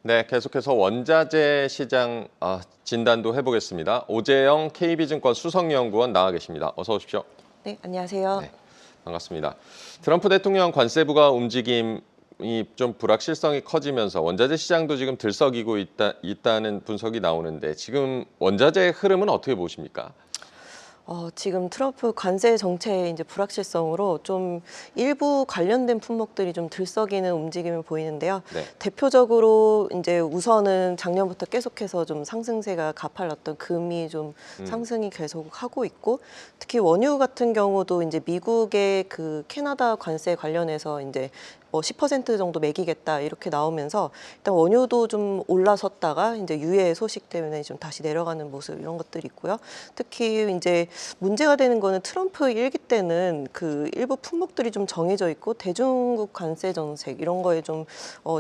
네, 계속해서 원자재 시장 진단도 해보겠습니다. 오재영 KB증권 수석연구원 나와 계십니다. 어서 오십시오. 네, 안녕하세요. 네, 반갑습니다. 트럼프 대통령 관세부가 움직임이 좀 불확실성이 커지면서 원자재 시장도 지금 들썩이고 있다는 분석이 나오는데 지금 원자재 흐름은 어떻게 보십니까? 지금 트럼프 관세 정책의 이제 불확실성으로 좀 일부 관련된 품목들이 좀 들썩이는 움직임을 보이는데요. 네. 대표적으로 이제 우선은 작년부터 계속해서 좀 상승세가 가팔랐던 금이 좀 상승이 계속 하고 있고, 특히 원유 같은 경우도 이제 미국의 그 캐나다 관세 관련해서 이제 10% 정도 매기겠다 이렇게 나오면서 일단 원유도 좀 올라섰다가 이제 유해 소식 때문에 좀 다시 내려가는 모습 이런 것들이 있고요. 특히 이제 문제가 되는 거는 트럼프 일기 때는 그 일부 품목들이 좀 정해져 있고 대중국 관세 정책 이런 거에 좀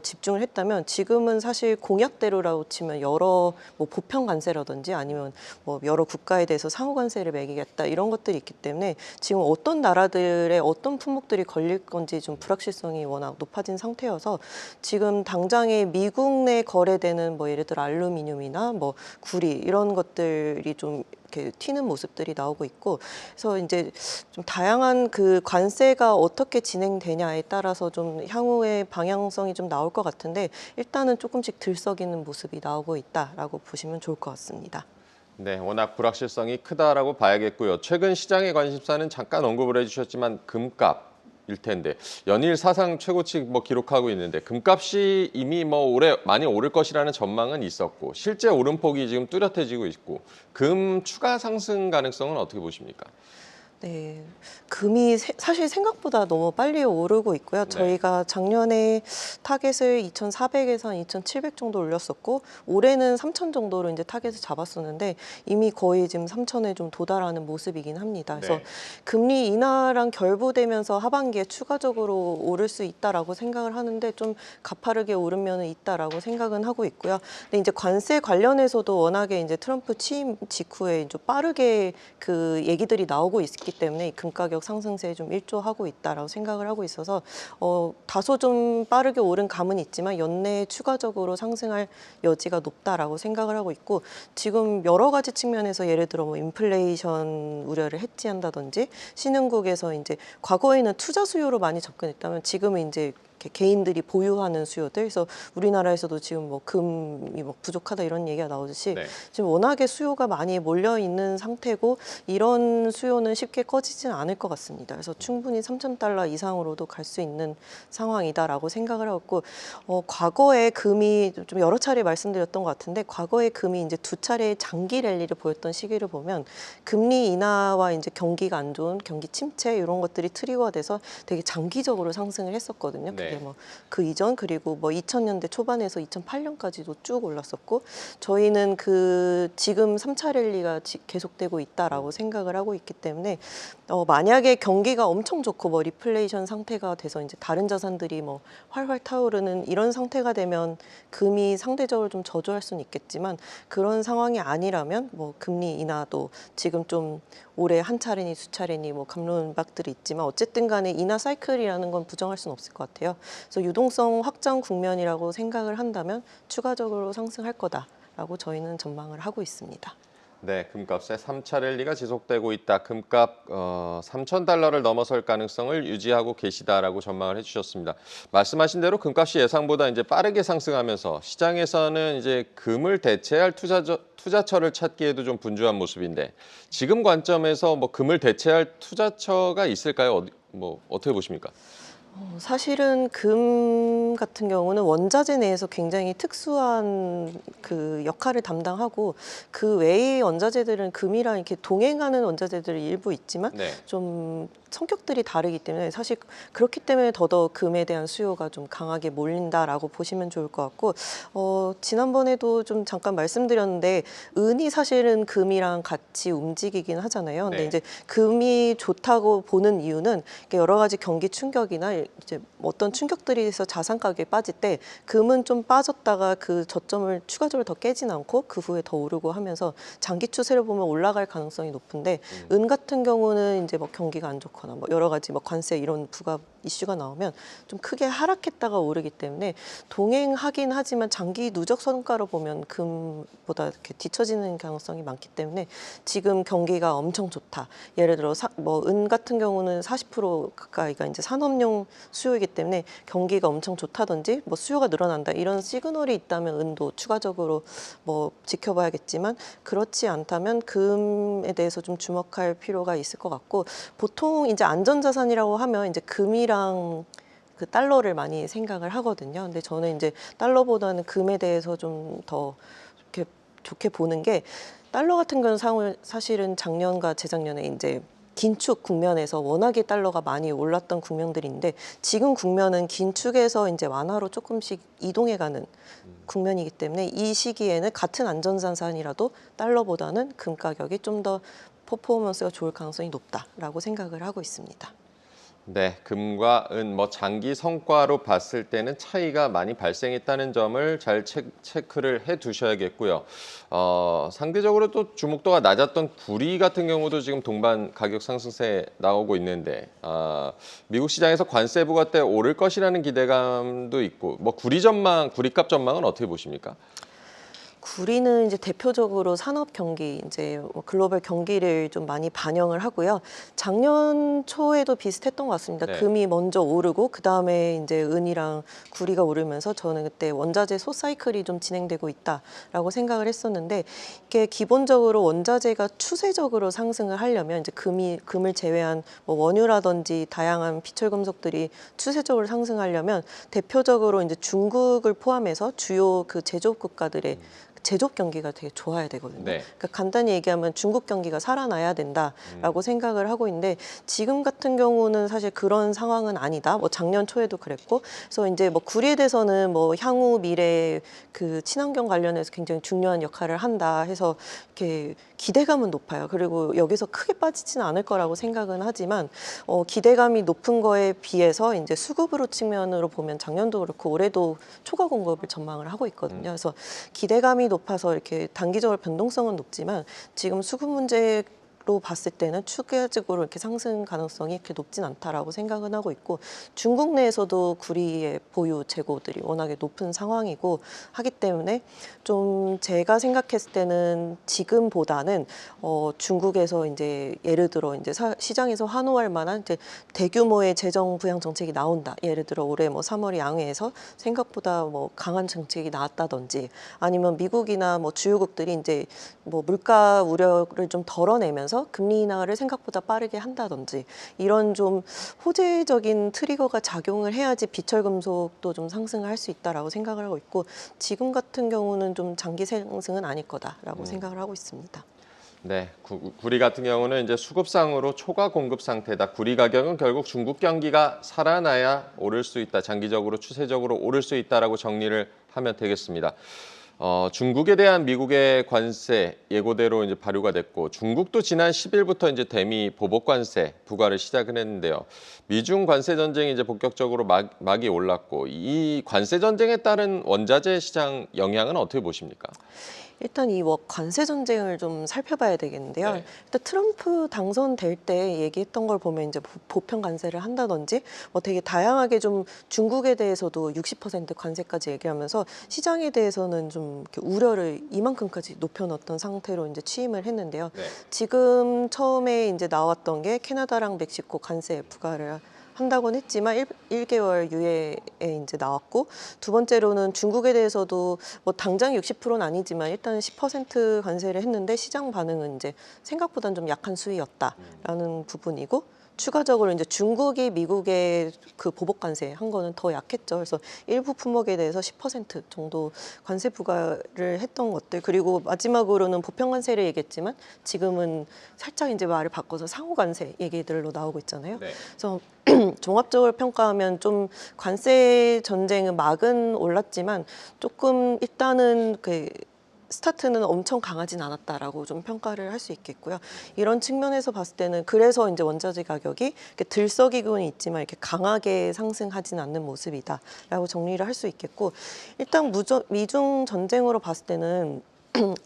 집중을 했다면 지금은 사실 공약대로라고 치면 여러 뭐 보편 관세라든지 아니면 뭐 여러 국가에 대해서 상호 관세를 매기겠다 이런 것들이 있기 때문에 지금 어떤 나라들의 어떤 품목들이 걸릴 건지 좀 불확실성이 워낙 높아진 상태여서 지금 당장에 미국 내 거래되는 뭐 예를 들어 알루미늄이나 뭐 구리 이런 것들이 좀 이렇게 튀는 모습들이 나오고 있고, 그래서 이제 좀 다양한 그 관세가 어떻게 진행되냐에 따라서 좀 향후의 방향성이 좀 나올 것 같은데 일단은 조금씩 들썩이는 모습이 나오고 있다라고 보시면 좋을 것 같습니다. 네, 워낙 불확실성이 크다라고 봐야겠고요. 최근 시장의 관심사는 잠깐 언급을 해주셨지만 금값일 텐데 연일 사상 최고치 기록하고 있는데 금값이 이미 올해 많이 오를 것이라는 전망은 있었고 실제 오름폭이 지금 뚜렷해지고 있고 금 추가 상승 가능성은 어떻게 보십니까? 네, 금이 사실 생각보다 너무 빨리 오르고 있고요. 네. 저희가 작년에 타겟을 2,400에서 2,700 정도 올렸었고 올해는 3,000 정도로 이제 타겟을 잡았었는데 이미 거의 지금 3,000에 좀 도달하는 모습이긴 합니다. 그래서 네. 금리 인하랑 결부되면서 하반기에 추가적으로 오를 수 있다라고 생각을 하는데 좀 가파르게 오른 면은 있다라고 생각은 하고 있고요. 근데 이제 관세 관련해서도 워낙에 이제 트럼프 취임 직후에 좀 빠르게 그 얘기들이 나오고 있기 때문에 금 가격 상승세에 좀 일조하고 있다라고 생각을 하고 있어서 다소 좀 빠르게 오른 감은 있지만 연내에 추가적으로 상승할 여지가 높다라고 생각을 하고 있고, 지금 여러 가지 측면에서 예를 들어 뭐 인플레이션 우려를 해지한다든지 신흥국에서 이제 과거에는 투자 수요로 많이 접근했다면 지금은 이제 이렇게 개인들이 보유하는 수요들, 그래서 우리나라에서도 지금 뭐 금이 뭐 부족하다 이런 얘기가 나오듯이 네. 지금 워낙에 수요가 많이 몰려 있는 상태고 이런 수요는 쉽게 꺼지지는 않을 것 같습니다. 그래서 충분히 3,000달러 이상으로도 갈 수 있는 상황이다라고 생각을 하고, 과거에 금이 좀 여러 차례 말씀드렸던 것 같은데 과거에 금이 이제 두 차례 장기 랠리를 보였던 시기를 보면 금리 인하와 이제 경기가 안 좋은 경기 침체 이런 것들이 트리거가 돼서 되게 장기적으로 상승을 했었거든요. 네. 뭐 그 이전 그리고 뭐 2000년대 초반에서 2008년까지도 쭉 올랐었고 저희는 그 지금 3차 랠리가 계속되고 있다라고 생각을 하고 있기 때문에 만약에 경기가 엄청 좋고 뭐 리플레이션 상태가 돼서 이제 다른 자산들이 뭐 활활 타오르는 이런 상태가 되면 금이 상대적으로 좀 저조할 수는 있겠지만 그런 상황이 아니라면 뭐 금리 인하도 지금 좀 올해 한 차례니 수 차례니 뭐 갑론박들이 있지만 어쨌든 간에 인하 사이클이라는 건 부정할 수는 없을 것 같아요. 그래서 유동성 확장 국면이라고 생각을 한다면 추가적으로 상승할 거다라고 저희는 전망을 하고 있습니다. 네, 금값의 3차 랠리가 지속되고 있다. 금값 3,000달러를 넘어설 가능성을 유지하고 계시다라고 전망을 해주셨습니다. 말씀하신 대로 금값이 예상보다 이제 빠르게 상승하면서 시장에서는 이제 금을 대체할 투자처를 찾기에도 좀 분주한 모습인데 지금 관점에서 금을 대체할 투자처가 있을까요? 어떻게 보십니까? 사실은 금 같은 경우는 원자재 내에서 굉장히 특수한 그 역할을 담당하고 그 외의 원자재들은 금이랑 이렇게 동행하는 원자재들이 일부 있지만 네. 좀 성격들이 다르기 때문에 사실 그렇기 때문에 더더욱 금에 대한 수요가 좀 강하게 몰린다라고 보시면 좋을 것 같고, 지난번에도 좀 잠깐 말씀드렸는데 은이 사실은 금이랑 같이 움직이긴 하잖아요. 근데 네. 이제 금이 좋다고 보는 이유는 여러 가지 경기 충격이나 이제 어떤 충격들이 있어 자산 가격이 빠질 때 금은 좀 빠졌다가 그 저점을 추가적으로 더 깨진 않고 그 후에 더 오르고 하면서 장기 추세를 보면 올라갈 가능성이 높은데 은 같은 경우는 이제 뭐 경기가 안 좋거나 뭐 여러 가지 뭐 관세 이런 부가 이슈가 나오면 좀 크게 하락했다가 오르기 때문에 동행하긴 하지만 장기 누적 성과로 보면 금보다 이렇게 뒤처지는 가능성이 많기 때문에 지금 경기가 엄청 좋다. 예를 들어 은 같은 경우는 40% 가까이가 이제 산업용 수요이기 때문에 경기가 엄청 좋다든지 뭐 수요가 늘어난다 이런 시그널이 있다면 은도 추가적으로 뭐 지켜봐야겠지만 그렇지 않다면 금에 대해서 좀 주목할 필요가 있을 것 같고 보통 이제 안전자산이라고 하면 이제 금이랑 그 달러를 많이 생각을 하거든요. 근데 저는 이제 달러보다는 금에 대해서 좀 더 이렇게 좋게 보는 게 달러 같은 경우는 사실은 작년과 재작년에 이제 긴축 국면에서 워낙에 달러가 많이 올랐던 국면들인데 지금 국면은 긴축에서 이제 완화로 조금씩 이동해가는 국면이기 때문에 이 시기에는 같은 안전자산이라도 달러보다는 금 가격이 좀 더 퍼포먼스가 좋을 가능성이 높다라고 생각을 하고 있습니다. 네, 금과 은 뭐 장기 성과로 봤을 때는 차이가 많이 발생했다는 점을 잘 체크를 해 두셔야겠고요. 상대적으로 또 주목도가 낮았던 구리 같은 경우도 지금 동반 가격 상승세 나오고 있는데 미국 시장에서 관세 부과 때 오를 것이라는 기대감도 있고 뭐 구리값 전망은 어떻게 보십니까? 구리는 이제 대표적으로 산업 경기, 이제 뭐 글로벌 경기를 좀 많이 반영을 하고요. 작년 초에도 비슷했던 것 같습니다. 네. 금이 먼저 오르고 그 다음에 이제 은이랑 구리가 오르면서 저는 그때 원자재 소사이클이 좀 진행되고 있다라고 생각을 했었는데 이게 기본적으로 원자재가 추세적으로 상승을 하려면 이제 금을 제외한 뭐 원유라든지 다양한 비철금속들이 추세적으로 상승하려면 대표적으로 이제 중국을 포함해서 주요 그 제조업 국가들의 제조업 경기가 되게 좋아야 되거든요. 네. 그러니까 간단히 얘기하면 중국 경기가 살아나야 된다라고 생각을 하고 있는데 지금 같은 경우는 사실 그런 상황은 아니다. 뭐 작년 초에도 그랬고, 그래서 이제 뭐 구리에 대해서는 뭐 향후 미래 그 친환경 관련해서 굉장히 중요한 역할을 한다 해서 이렇게 기대감은 높아요. 그리고 여기서 크게 빠지지는 않을 거라고 생각은 하지만 기대감이 높은 거에 비해서 이제 수급으로 측면으로 보면 작년도 그렇고 올해도 초과 공급을 전망을 하고 있거든요. 그래서 기대감이 높아서 이렇게 단기적으로 변동성은 높지만 지금 수급 문제로 봤을 때는 추가적으로 이렇게 상승 가능성이 이렇게 높진 않다라고 생각은 하고 있고 중국 내에서도 구리의 보유 재고들이 워낙에 높은 상황이고 하기 때문에 좀 제가 생각했을 때는 지금보다는 중국에서 이제 예를 들어 이제 시장에서 환호할 만한 이제 대규모의 재정 부양 정책이 나온다. 예를 들어 올해 뭐 3월 양회에서 생각보다 뭐 강한 정책이 나왔다든지 아니면 미국이나 뭐 주요국들이 이제 뭐 물가 우려를 좀 덜어내면서 금리 인하를 생각보다 빠르게 한다든지 이런 좀 호재적인 트리거가 작용을 해야지 비철금속도 좀 상승을 할 수 있다라고 생각을 하고 있고 지금 같은 경우는 좀 장기 상승은 아닐 거다라고 생각을 하고 있습니다. 네, 구리 같은 경우는 이제 수급상으로 초과 공급 상태다. 구리 가격은 결국 중국 경기가 살아나야 오를 수 있다. 장기적으로 추세적으로 오를 수 있다라고 정리를 하면 되겠습니다. 중국에 대한 미국의 관세 예고대로 이제 발효가 됐고 중국도 지난 10일부터 이제 대미 보복 관세 부과를 시작을 했는데요. 미중 관세 전쟁이 이제 본격적으로 막이 올랐고 이 관세 전쟁에 따른 원자재 시장 영향은 어떻게 보십니까? 일단 이 관세 전쟁을 좀 살펴봐야 되겠는데요. 네. 일단 트럼프 당선될 때 얘기했던 걸 보면 이제 보편 관세를 한다든지 뭐 되게 다양하게 좀 중국에 대해서도 60% 관세까지 얘기하면서 시장에 대해서는 좀 이렇게 우려를 이만큼까지 높여놓던 상태로 이제 취임을 했는데요. 네. 지금 처음에 이제 나왔던 게 캐나다랑 멕시코 관세 부과를 한다고는 했지만 1개월 유예에 이제 나왔고 두 번째로는 중국에 대해서도 뭐 당장 60%는 아니지만 일단 10% 관세를 했는데 시장 반응은 이제 생각보다는 좀 약한 수위였다라는 부분이고 추가적으로 이제 중국이 미국의 그 보복 관세 한 거는 더 약했죠. 그래서 일부 품목에 대해서 10% 정도 관세 부과를 했던 것들 그리고 마지막으로는 보편 관세를 얘기했지만 지금은 살짝 이제 말을 바꿔서 상호 관세 얘기들로 나오고 있잖아요. 네. 그래서 종합적으로 평가하면 좀 관세 전쟁은 막은 올랐지만 조금 일단은 그 스타트는 엄청 강하진 않았다라고 좀 평가를 할 수 있겠고요. 이런 측면에서 봤을 때는 그래서 이제 원자재 가격이 이렇게 들썩이고는 있지만 이렇게 강하게 상승하진 않는 모습이다라고 정리를 할 수 있겠고 일단 미중 전쟁으로 봤을 때는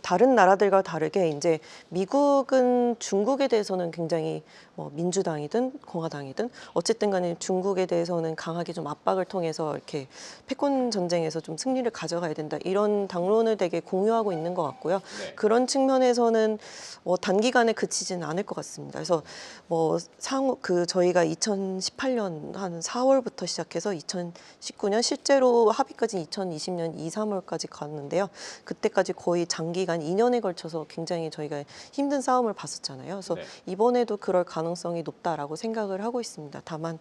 다른 나라들과 다르게 이제 미국은 중국에 대해서는 굉장히 뭐 민주당이든 공화당이든 어쨌든 간에 중국에 대해서는 강하게 좀 압박을 통해서 이렇게 패권 전쟁에서 좀 승리를 가져가야 된다 이런 당론을 되게 공유하고 있는 것 같고요. 네. 그런 측면에서는 단기간에 그치지는 않을 것 같습니다. 그래서 뭐 상호 저희가 2018년 한 4월부터 시작해서 2019년 실제로 합의까지 2020년 2, 3월까지 갔는데요. 그때까지 거의 장기간 2년에 걸쳐서 굉장히 저희가 힘든 싸움을 봤었잖아요. 그래서 네. 이번에도 그럴 가능성이 높다라고 생각을 하고 있습니다. 다만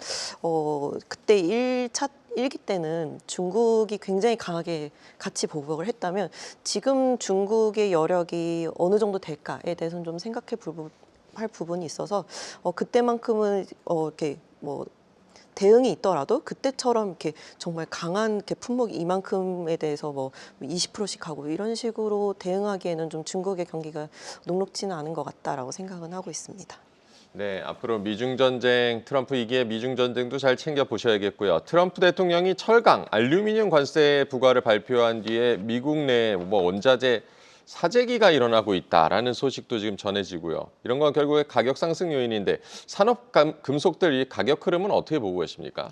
그때 1기 때는 중국이 굉장히 강하게 같이 보복을 했다면 지금 중국의 여력이 어느 정도 될까에 대해서는 좀 할 부분이 있어서 그때만큼은 이렇게 뭐 대응이 있더라도 그때처럼 이렇게 정말 강한 이렇게 품목 이만큼에 대해서 뭐 20%씩 하고 이런 식으로 대응하기에는 좀 중국의 경기가 녹록지는 않은 것 같다라고 생각은 하고 있습니다. 네, 앞으로 미중 전쟁, 트럼프 2기의 미중 전쟁도 잘 챙겨 보셔야겠고요. 트럼프 대통령이 철강, 알루미늄 관세 부과를 발표한 뒤에 미국 내 뭐 원자재 사재기가 일어나고 있다라는 소식도 지금 전해지고요. 이런 건 결국에 가격 상승 요인인데 산업 금속들 이 가격 흐름은 어떻게 보고 계십니까?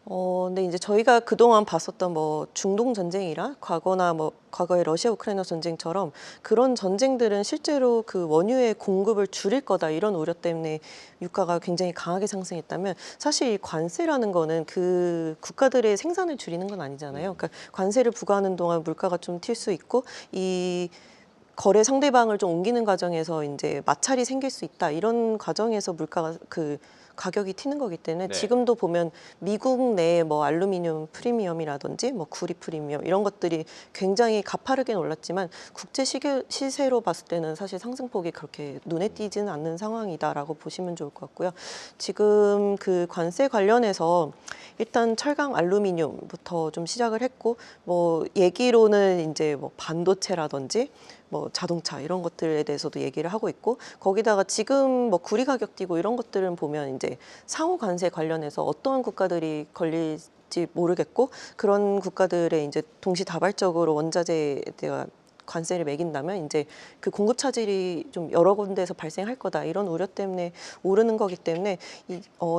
근데 이제 저희가 그동안 봤었던 뭐 중동 전쟁이나 과거의 러시아 우크라이나 전쟁처럼 그런 전쟁들은 실제로 그 원유의 공급을 줄일 거다 이런 우려 때문에 유가가 굉장히 강하게 상승했다면 사실 이 관세라는 거는 그 국가들의 생산을 줄이는 건 아니잖아요. 그러니까 관세를 부과하는 동안 물가가 좀 튈 수 있고 이 거래 상대방을 좀 옮기는 과정에서 이제 마찰이 생길 수 있다. 이런 과정에서 물가가 가격이 튀는 거기 때문에 네. 지금도 보면 미국 내 뭐 알루미늄 프리미엄이라든지 뭐 구리 프리미엄 이런 것들이 굉장히 가파르게 올랐지만 국제 시세로 봤을 때는 사실 상승폭이 그렇게 눈에 띄지는 않는 상황이다라고 보시면 좋을 것 같고요. 지금 그 관세 관련해서 일단 철강 알루미늄부터 좀 시작을 했고 뭐 얘기로는 이제 뭐 반도체라든지 뭐 자동차 이런 것들에 대해서도 얘기를 하고 있고 거기다가 지금 뭐 구리 가격 뛰고 이런 것들은 보면 이제 상호 관세 관련해서 어떤 국가들이 걸릴지 모르겠고 그런 국가들의 이제 동시다발적으로 원자재에 대한 관세를 매긴다면 이제 그 공급 차질이 좀 여러 군데에서 발생할 거다 이런 우려 때문에 오르는 거기 때문에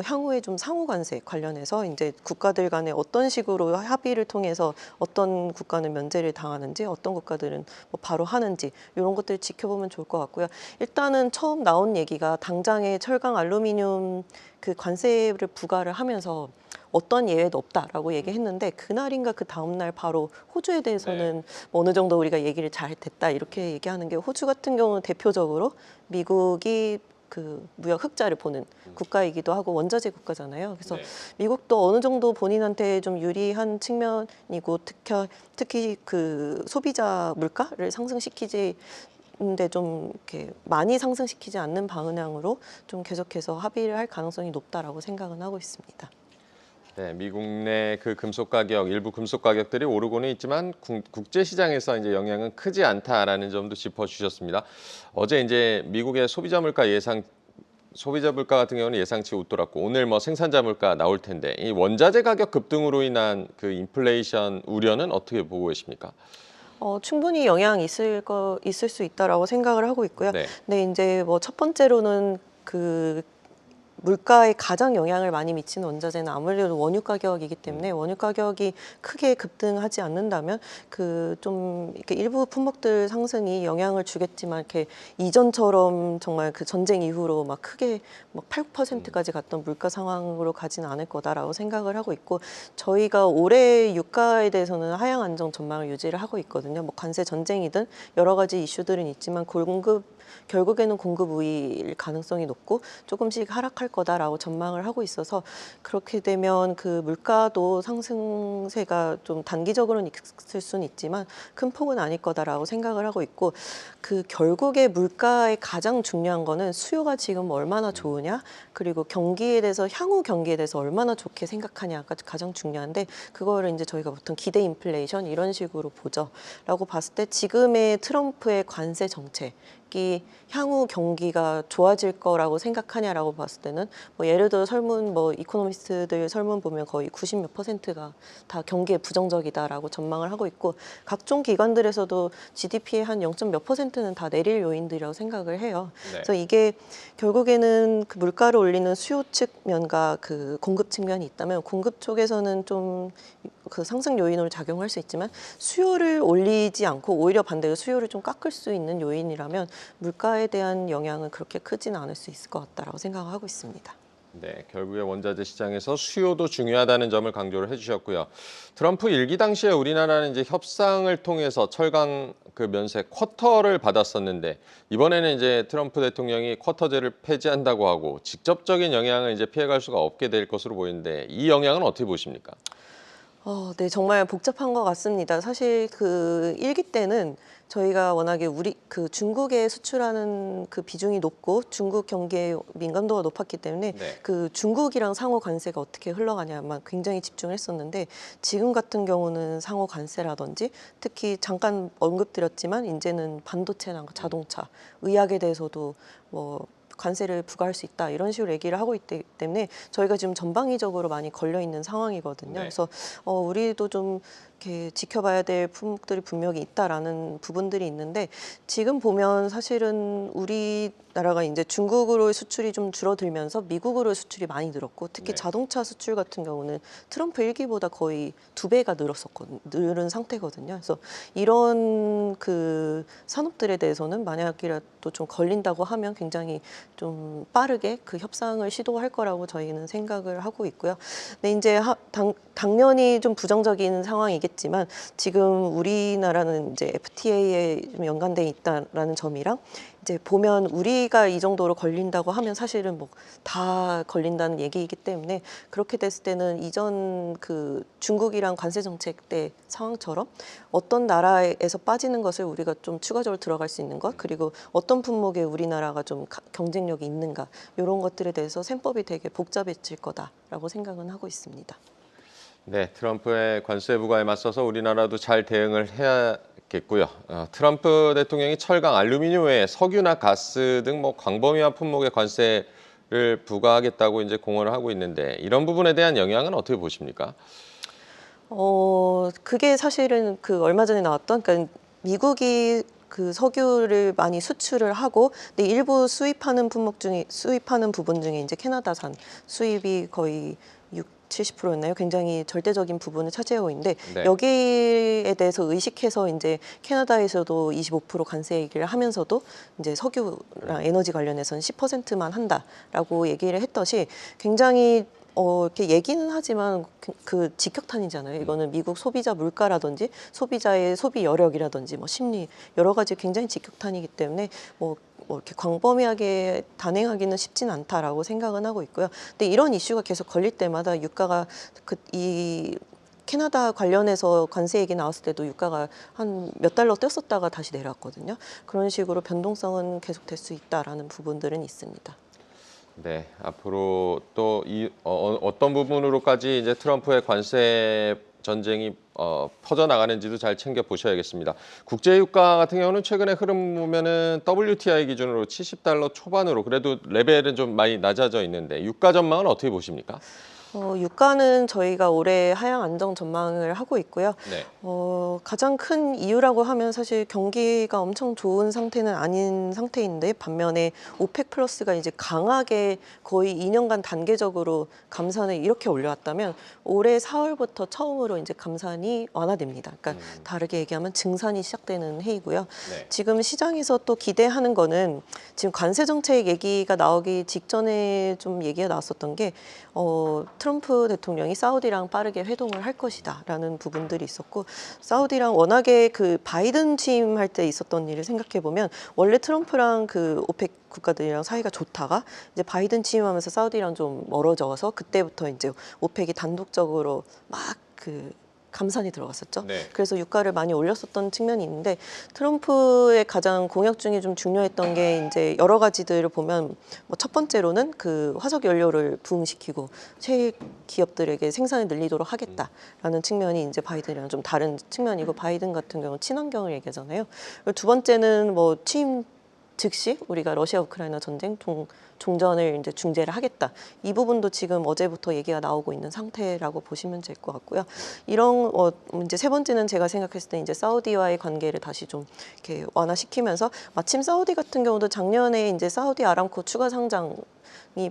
향후에 좀 상호 관세 관련해서 이제 국가들 간에 어떤 식으로 합의를 통해서 어떤 국가는 면제를 당하는지 어떤 국가들은 뭐 바로 하는지 이런 것들 지켜보면 좋을 것 같고요. 일단은 처음 나온 얘기가 당장의 철강 알루미늄 그 관세를 부과를 하면서 어떤 예외도 없다라고 얘기했는데 그날인가 그 다음날 바로 호주에 대해서는 뭐 어느 정도 우리가 얘기를 잘 됐다 이렇게 얘기하는 게 호주 같은 경우는 대표적으로 미국이 그 무역 흑자를 보는 국가이기도 하고 원자재 국가잖아요. 그래서 네. 미국도 어느 정도 본인한테 좀 유리한 측면이고 특히 그 소비자 물가를 상승시키지 근데 좀 이렇게 많이 상승시키지 않는 방향으로 좀 계속해서 합의를 할 가능성이 높다라고 생각은 하고 있습니다. 네, 미국 내 그 금속 가격, 일부 금속 가격들이 오르고는 있지만 국제 시장에서 이제 영향은 크지 않다라는 점도 짚어주셨습니다. 어제 이제 미국의 소비자 물가 같은 경우는 예상치 웃돌았고 오늘 뭐 생산자 물가 나올 텐데 이 원자재 가격 급등으로 인한 그 인플레이션 우려는 어떻게 보고 계십니까? 충분히 영향이 있을 수 있다라고 생각을 하고 있고요. 네. 근데 이제 뭐 첫 번째로는 그 물가에 가장 영향을 많이 미치는 원자재는 아무래도 원유 가격이기 때문에 원유 가격이 크게 급등하지 않는다면 그 좀 이렇게 일부 품목들 상승이 영향을 주겠지만 이렇게 이전처럼 정말 그 전쟁 이후로 막 크게 막 8%까지 갔던 물가 상황으로 가지는 않을 거다라고 생각을 하고 있고 저희가 올해 유가에 대해서는 하향 안정 전망을 유지를 하고 있거든요. 뭐 관세 전쟁이든 여러 가지 이슈들은 있지만 결국에는 공급 우위일 가능성이 높고 조금씩 하락할 거다라고 전망을 하고 있어서 그렇게 되면 그 물가도 상승세가 좀 단기적으로는 있을 수는 있지만 큰 폭은 아닐 거다라고 생각을 하고 있고 그 결국에 물가의 가장 중요한 거는 수요가 지금 얼마나 좋으냐 그리고 향후 경기에 대해서 얼마나 좋게 생각하냐가 가장 중요한데 그거를 이제 저희가 보통 기대 인플레이션 이런 식으로 보죠. 라고 봤을 때 지금의 트럼프의 관세 정책 2분기 향후 경기가 좋아질 거라고 생각하냐라고 봤을 때는 뭐 예를 들어 설문 뭐 이코노미스트들 설문 보면 거의 90몇 %가 다 경기에 부정적이다라고 전망을 하고 있고 각종 기관들에서도 GDP의 한 0. 몇 %는 다 내릴 요인들이라고 생각을 해요. 네. 그래서 이게 결국에는 그 물가를 올리는 수요 측면과 그 공급 측면이 있다면 공급 쪽에서는 좀 그 상승 요인으로 작용할 수 있지만 수요를 올리지 않고 오히려 반대로 수요를 좀 깎을 수 있는 요인이라면 물가에 대한 영향은 그렇게 크지는 않을 수 있을 것 같다라고 생각하고 있습니다. 네, 결국에 원자재 시장에서 수요도 중요하다는 점을 강조를 해주셨고요. 트럼프 일기 당시에 우리나라는 이제 협상을 통해서 철강 그 면세 쿼터를 받았었는데 이번에는 이제 트럼프 대통령이 쿼터제를 폐지한다고 하고 직접적인 영향을 이제 피해갈 수가 없게 될 것으로 보이는데 이 영향은 어떻게 보십니까? 네, 정말 복잡한 것 같습니다. 사실 그 일기 때는 저희가 워낙에 우리 그 중국에 수출하는 그 비중이 높고 중국 경기에 민감도가 높았기 때문에 네. 그 중국이랑 상호 관세가 어떻게 흘러가냐만 굉장히 집중을 했었는데 지금 같은 경우는 상호 관세라든지 특히 잠깐 언급드렸지만 이제는 반도체나 자동차, 의약에 대해서도 뭐 관세를 부과할 수 있다 이런 식으로 얘기를 하고 있기 때문에 저희가 지금 전방위적으로 많이 걸려 있는 상황이거든요. 네. 그래서 우리도 좀 이렇게 지켜봐야 될 품목들이 분명히 있다라는 부분들이 있는데 지금 보면 사실은 우리나라가 이제 중국으로의 수출이 좀 줄어들면서 미국으로의 수출이 많이 늘었고 특히 네. 자동차 수출 같은 경우는 트럼프 일기보다 거의 2배가 늘은 상태거든요. 그래서 이런 그 산업들에 대해서는 만약이라도 좀 걸린다고 하면 굉장히 좀 빠르게 그 협상을 시도할 거라고 저희는 생각을 하고 있고요. 근데 이제 당연히 좀 부정적인 상황이겠지만 지금 우리나라는 이제 FTA에 좀 연관돼 있다라는 점이랑 이제 보면 우리가 이 정도로 걸린다고 하면 사실은 뭐 다 걸린다는 얘기이기 때문에 그렇게 됐을 때는 이전 그 중국이랑 관세 정책 때 상황처럼 어떤 나라에서 빠지는 것을 우리가 좀 추가적으로 들어갈 수 있는 것 그리고 어떤 품목에 우리나라가 좀 경쟁력이 있는가 이런 것들에 대해서 셈법이 되게 복잡해질 거다라고 생각은 하고 있습니다. 네, 트럼프의 관세 부과에 맞서서 우리나라도 잘 대응을 해야겠고요. 트럼프 대통령이 철강, 알루미늄 외에 석유나 가스 등 뭐 광범위한 품목에 관세를 부과하겠다고 이제 공언을 하고 있는데 이런 부분에 대한 영향은 어떻게 보십니까? 그게 사실은 그 얼마 전에 나왔던 그러니까 미국이 그 석유를 많이 수출을 하고 근데 일부 수입하는 부분 중에 이제 캐나다산 수입이 거의 70%였나요? 굉장히 절대적인 부분을 차지하고 있는데 네. 여기에 대해서 의식해서 이제 캐나다에서도 25% 관세 얘기를 하면서도 이제 석유랑 에너지 관련해서는 10%만 한다라고 얘기를 했듯이 굉장히 이렇게 얘기는 하지만 그 직격탄이잖아요. 이거는 미국 소비자 물가라든지 소비자의 소비 여력이라든지 뭐 심리 여러 가지 굉장히 직격탄이기 때문에 뭐 이렇게 광범위하게 단행하기는 쉽지는 않다라고 생각은 하고 있고요. 근데 이런 이슈가 계속 걸릴 때마다 유가가 이 캐나다 관련해서 관세 얘기 나왔을 때도 유가가 한 몇 달러 뛰었었다가 다시 내려왔거든요. 그런 식으로 변동성은 계속될 수 있다라는 부분들은 있습니다. 네, 앞으로 또 어떤 부분으로까지 이제 트럼프의 관세 전쟁이 퍼져 나가는지도 잘 챙겨 보셔야겠습니다. 국제 유가 같은 경우는 최근에 흐름 보면은 WTI 기준으로 70달러 초반으로 그래도 레벨은 좀 많이 낮아져 있는데 유가 전망은 어떻게 보십니까? 유가는 저희가 올해 하향 안정 전망을 하고 있고요. 네. 가장 큰 이유라고 하면 사실 경기가 엄청 좋은 상태는 아닌 상태인데 반면에 오펙 플러스가 이제 강하게 거의 2년간 단계적으로 감산을 이렇게 올려왔다면 올해 4월부터 처음으로 이제 감산이 완화됩니다. 그러니까 다르게 얘기하면 증산이 시작되는 해이고요. 네. 지금 시장에서 또 기대하는 거는 지금 관세 정책 얘기가 나오기 직전에 좀 얘기가 나왔었던 게 트럼프 대통령이 사우디랑 빠르게 회동을 할 것이다라는 부분들이 있었고 사우디랑 워낙에 그 바이든 취임할 때 있었던 일을 생각해 보면 원래 트럼프랑 그 오펙 국가들이랑 사이가 좋다가 이제 바이든 취임하면서 사우디랑 좀 멀어져서 그때부터 이제 오펙이 단독적으로 막 그 감산이 들어갔었죠. 네. 그래서 유가를 많이 올렸었던 측면이 있는데 트럼프의 가장 공약 중에 좀 중요했던 게 이제 여러 가지들을 보면 뭐 첫 번째로는 그 화석 연료를 부흥시키고 셰일 기업들에게 생산을 늘리도록 하겠다라는 측면이 이제 바이든이랑 좀 다른 측면이고 바이든 같은 경우는 친환경을 얘기하잖아요. 그리고 두 번째는 뭐 취임 즉시 우리가 러시아 우크라이나 전쟁 종전을 이제 중재를 하겠다. 이 부분도 지금 어제부터 얘기가 나오고 있는 상태라고 보시면 될 것 같고요. 이런 이제 세 번째는 제가 생각했을 때 이제 사우디와의 관계를 다시 좀 이렇게 완화시키면서 마침 사우디 같은 경우도 작년에 이제 사우디 아람코 추가 상장이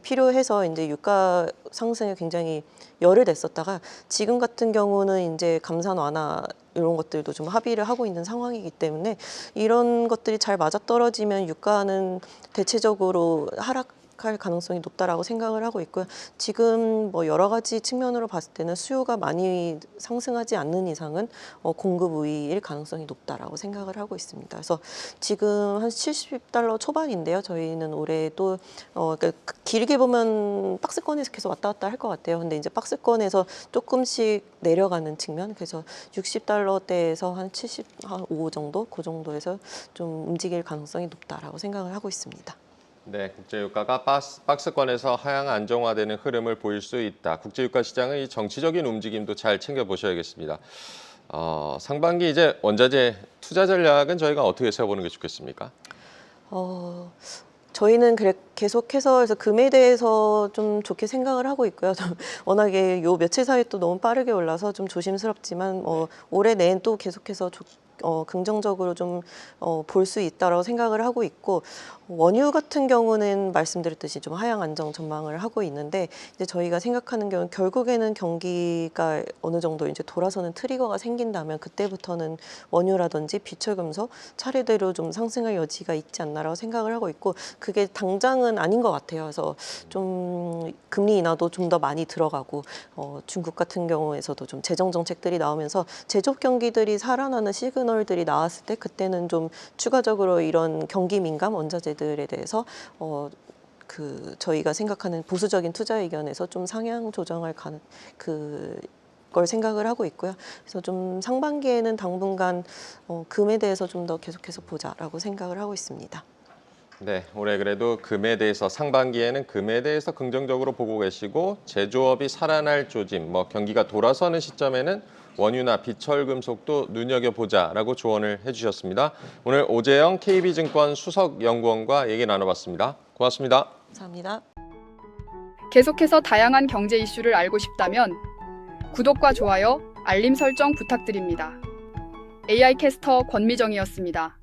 필요해서 이제 유가 상승에 굉장히 열을 냈었다가 지금 같은 경우는 이제 감산 완화 이런 것들도 좀 합의를 하고 있는 상황이기 때문에 이런 것들이 잘 맞아떨어지면 유가는 대체적으로 하락할 가능성이 높다라고 생각을 하고 있고요. 지금 뭐 여러 가지 측면으로 봤을 때는 수요가 많이 상승하지 않는 이상은 공급 우위일 가능성이 높다라고 생각을 하고 있습니다. 그래서 지금 한 $70 초반인데요. 저희는 올해도 그러니까 길게 보면 박스권에서 계속 왔다 갔다 할 것 같아요. 근데 이제 박스권에서 조금씩 내려가는 측면, 그래서 $60대에서 한 75 정도, 그 정도에서 좀 움직일 가능성이 높다라고 생각을 하고 있습니다. 네, 국제유가가 박스권에서 하향 안정화되는 흐름을 보일 수 있다. 국제유가 시장의 이 정치적인 움직임도 잘 챙겨보셔야겠습니다. 상반기 이제 원자재 투자 전략은 저희가 어떻게 세워보는 게 좋겠습니까? 저희는 계속해서 그래서 금에 대해서 좀 좋게 생각을 하고 있고요. 워낙에 요 며칠 사이에 또 너무 빠르게 올라서 좀 조심스럽지만 올해 내엔 또 계속해서 긍정적으로 좀 볼 수 있다라고 생각을 하고 있고 원유 같은 경우는 말씀드렸듯이 좀 하향 안정 전망을 하고 있는데 이제 저희가 생각하는 경우는 결국에는 경기가 어느 정도 이제 돌아서는 트리거가 생긴다면 그때부터는 원유라든지 비철금속 차례대로 좀 상승할 여지가 있지 않나라고 생각을 하고 있고 그게 당장은 아닌 것 같아요. 그래서 좀 금리 인하도 좀 더 많이 들어가고 중국 같은 경우에서도 좀 재정 정책들이 나오면서 제조업 경기들이 살아나는 시그널들이 나왔을 때 그때는 좀 추가적으로 이런 경기 민감 원자재들에 대해서 저희가 생각하는 보수적인 투자 의견에서 좀 상향 조정할 걸 생각을 하고 있고요. 그래서 좀 상반기에는 당분간 금에 대해서 좀 더 계속해서 보자라고 생각을 하고 있습니다. 네, 올해 그래도 금에 대해서 상반기에는 금에 대해서 긍정적으로 보고 계시고 제조업이 살아날 조짐, 경기가 돌아서는 시점에는 원유나 비철금속도 눈여겨보자라고 조언을 해주셨습니다. 오늘 오재영 KB증권 수석연구원과 얘기 나눠봤습니다. 고맙습니다. 감사합니다. 계속해서 다양한 경제 이슈를 알고 싶다면 구독과 좋아요, 알림 설정 부탁드립니다. AI 캐스터 권미정이었습니다.